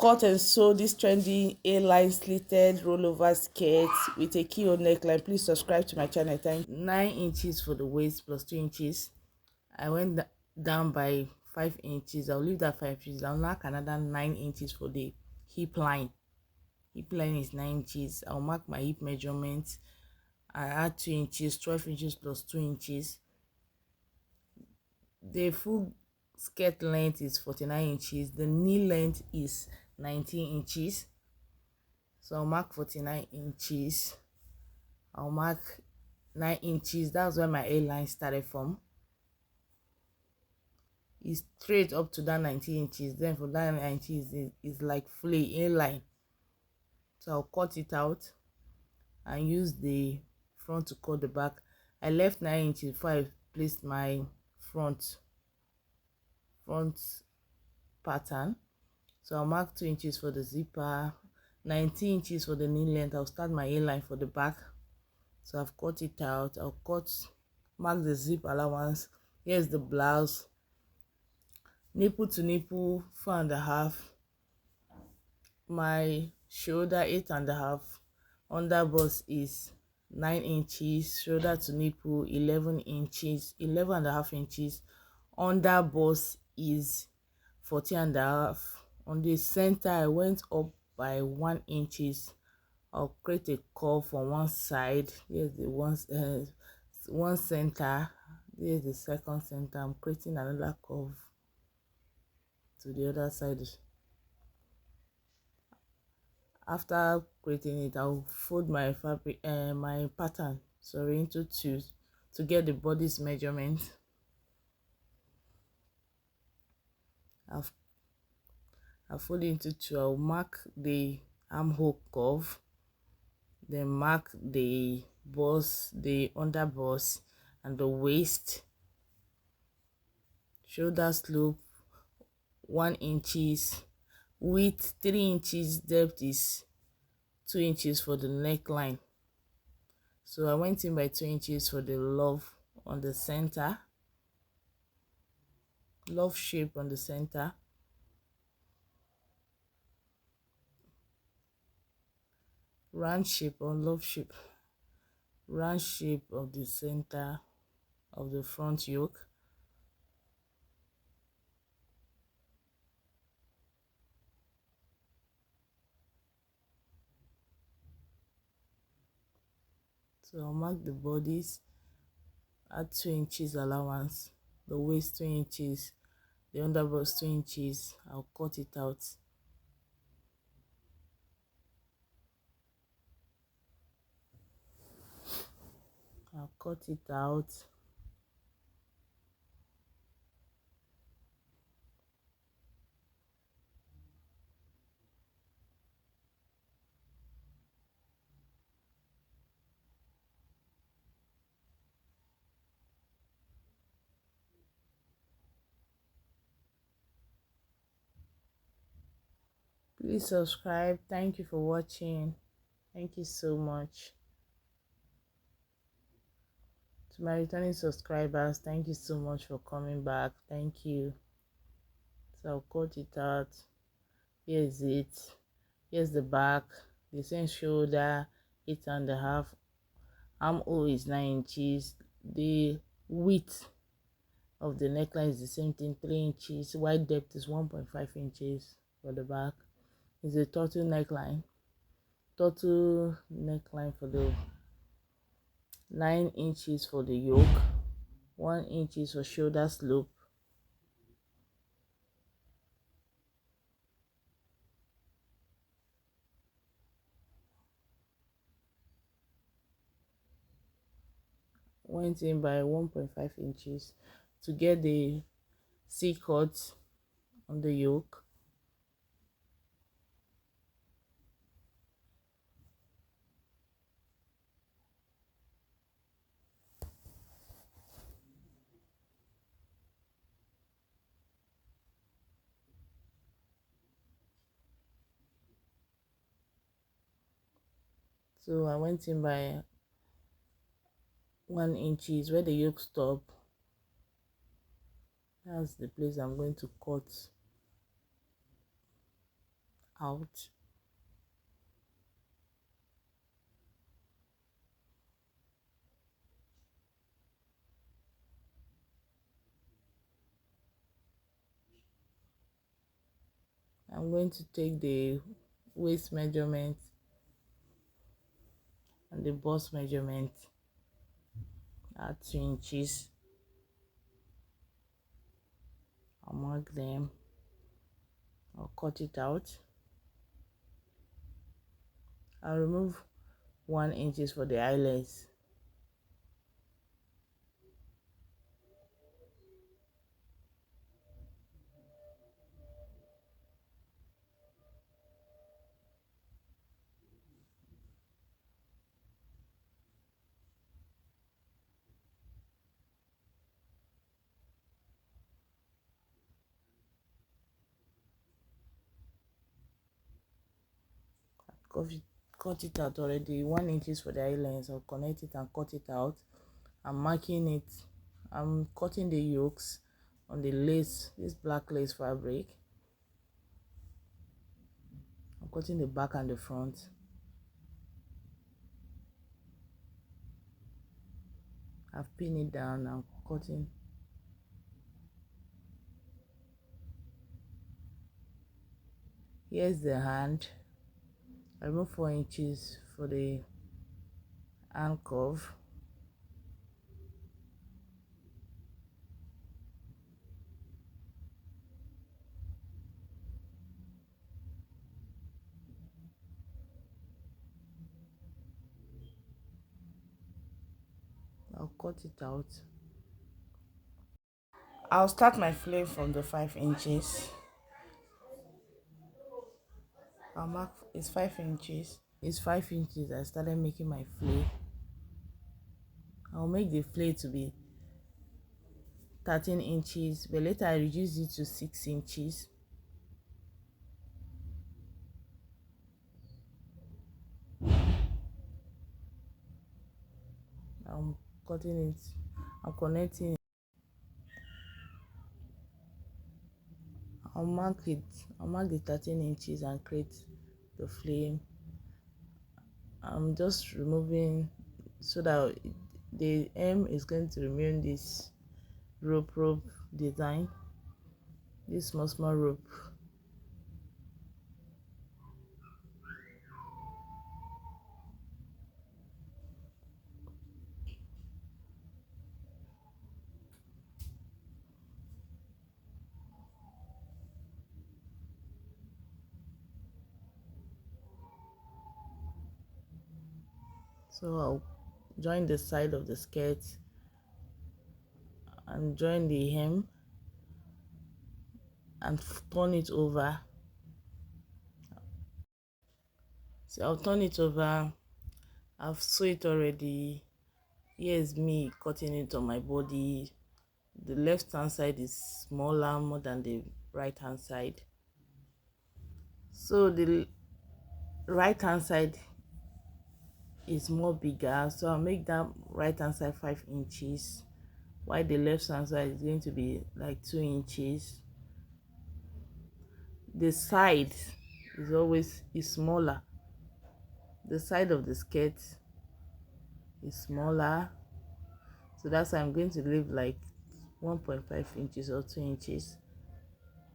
cut and sew this trendy A-line slitted rollover skirt with a keyhole neckline. Please subscribe to my channel. Thank you. 9 inches for the waist plus 2 inches. I went down by 5 inches. I'll leave that 5 inches. I'll mark another 9 inches for the hip line. Hip line is 9 inches. I'll mark my hip measurement. I add 2 inches, 12 inches plus 2 inches. The full skirt length is 49 inches. The knee length is 19 inches. So I'll mark 49 inches. I'll mark 9 inches. That's where my A-line started from. It's straight up to that 19 inches. Then for that 19 inches is like fully A-line. So I'll cut it out and use the front to cut the back. I left 9 inches before I placed my front pattern. So I'll mark 2 inches for the zipper, 19 inches for the knee length. I'll start my A-line for the back. So I've cut it out. I'll mark the zip allowance. Here's the blouse. Nipple to nipple 4.5. My shoulder 8.5. Under bust is 9 inches. Shoulder to nipple 11 inches, 11.5 inches. Under bust is 14.5. On the center I went up by 1 inches. I'll create a curve on one side. Here's the one center. Here's the second center. I'm creating another curve to the other side. After creating it, I'll fold my fabric, my pattern, into two to get the bodice measurement. I'll fold it into two. I'll mark the armhole curve, then mark the bust, the under bust, and the waist. Shoulder slope 1 inches. Width 3 inches. Depth is 2 inches for the neckline. So I went in by 2 inches for the love on the center, love shape on the center. Round shape or love shape, round shape of the center of the front yoke. So I'll mark the bodice, add 2 inches allowance, the waist 2 inches, the underbust 2 inches. I'll cut it out. I'll cut it out. Please subscribe. Thank you for watching. Thank you so much. To my returning subscribers, thank you so much for coming back. Thank you. So I'll cut it out. Here's it. Here's the back. The same shoulder 8.5. Armhole is 9 inches. The width of the neckline is the same thing, 3 inches. Wide depth is 1.5 inches for the back. It's a turtle neckline. Turtle neckline for the 9 inches for the yoke, 1 inch for shoulder slope. Went in by 1.5 inches to get the C-cut on the yoke. So I went in by 1 inches where the yoke stop. That's the place I'm going to cut out. I'm going to take the waist measurement and the bust measurement at 2 inches. I'll mark them. I'll cut it out. I'll remove 1 inch for the eyelets. Cut it out already. 1 inch for the eyelets. I'll connect it and cut it out. I'm marking it. I'm cutting the yokes on the lace, this black lace fabric. I'm cutting the back and the front. I've pinned it down. I'm cutting. Here's the hand. I remove 4 inches for the hand curve. I'll cut it out. I'll start my flare from the 5 inches. I'll mark it's 5 inches. It's 5 inches. I started making my flare. I'll make the flare to be 13 inches, but later I reduced it to 6 inches. I'm cutting it. I'm connecting it. I'll mark it. I'll mark the 13 inches and create the flame. I'm just removing so that the hem is going to remain this rope design, this small rope. So I'll join the side of the skirt and join the hem and turn it over. So I'll turn it over. I've sewn it already. Here's me cutting it on my body. The left hand side is smaller more than the right hand side. So the right hand side is more bigger, so I'll make that right hand side 5 inches, while the left hand side is going to be like 2 inches. The side is smaller. The side of the skirt is smaller, so that's why I'm going to leave like 1.5 inches or 2 inches.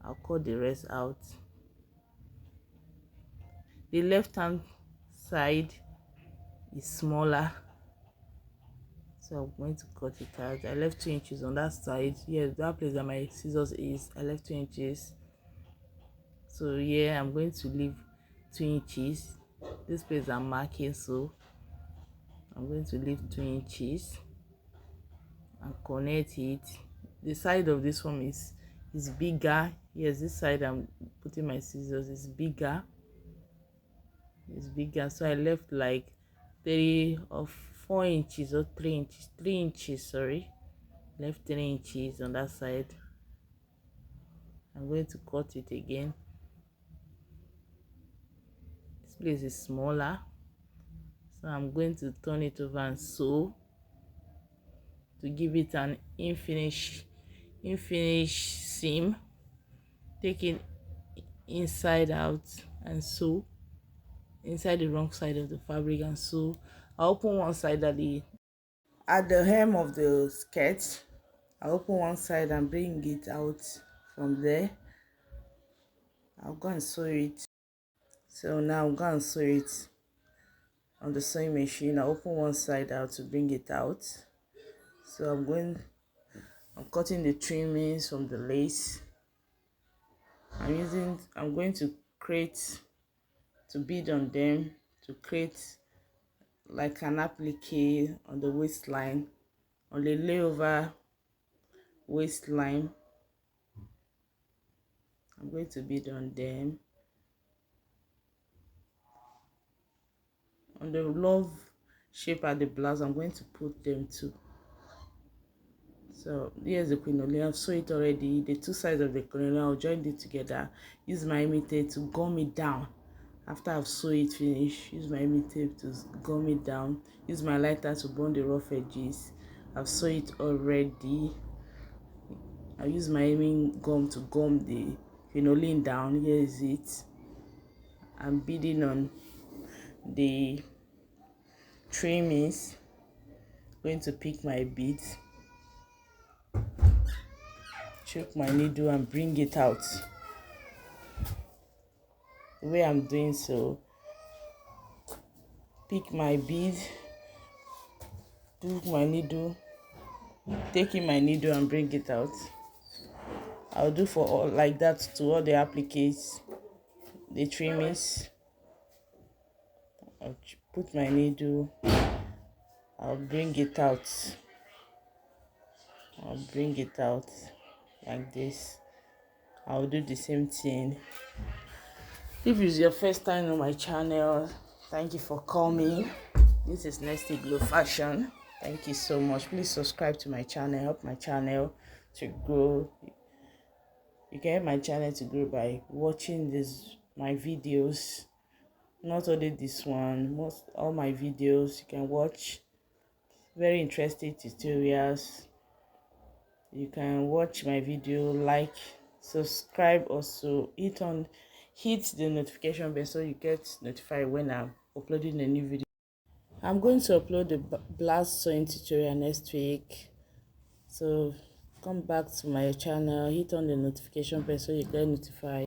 I'll cut the rest out. The left hand side is smaller, so I'm going to cut it out. I left 2 inches on that side. Yes, that place that my scissors is, I left 2 inches. So yeah, I'm going to leave 2 inches. This place I'm marking, so I'm going to leave 2 inches and connect it. The side of this one is bigger. Yes, this side I'm putting my scissors is bigger. It's bigger, so I left like 3 or 4 inches or 3 inches. 3 inches, sorry. Left 3 inches on that side. I'm going to cut it again. This place is smaller, so I'm going to turn it over and sew to give it an unfinished seam. Take it inside out and sew inside the wrong side of the fabric and sew. I open one side at the hem of the skirt. I open one side and bring it out from there. I'll go and sew it. So now I'm going to sew it on the sewing machine. I open one side out to bring it out. So I'm cutting the trimmings from the lace. I'm going to bead on them to create like an applique on the waistline, on the layover waistline. I'm going to bead on them. On the love shape at the blouse, I'm going to put them too. So here's the crinoline. I've sewn it already. The two sides of the crinoline, I'll join it together. Use my imitate to gum it down. After I've sewn it finish, use my imitate to gum it down. Use my lighter to burn the rough edges. I've sewn it already. I use my hemming gum to gum the crinoline down. Here is it. I'm beading on the trimmings. Going to pick my beads, choke my needle and bring it out. The way I'm doing so, pick my bead, do my needle, taking my needle and bring it out. I'll do for all like that to all the appliques, the trimmings. I'll put my needle, I'll bring it out. I'll bring it out like this. I'll do the same thing. If it's your first time on my channel, thank you for coming. This is Nesty Glow Fashion. Thank you so much. Please subscribe to my channel, help my channel to grow. You can help my channel to grow by watching my videos. Not only this one, all my videos you can watch. Very interesting tutorials. You can watch my video, like, subscribe, also hit the notification bell so you get notified when I'm uploading a new video. I'm going to upload the blouse sewing tutorial next week, so come back to my channel, hit on the notification bell so you get notified.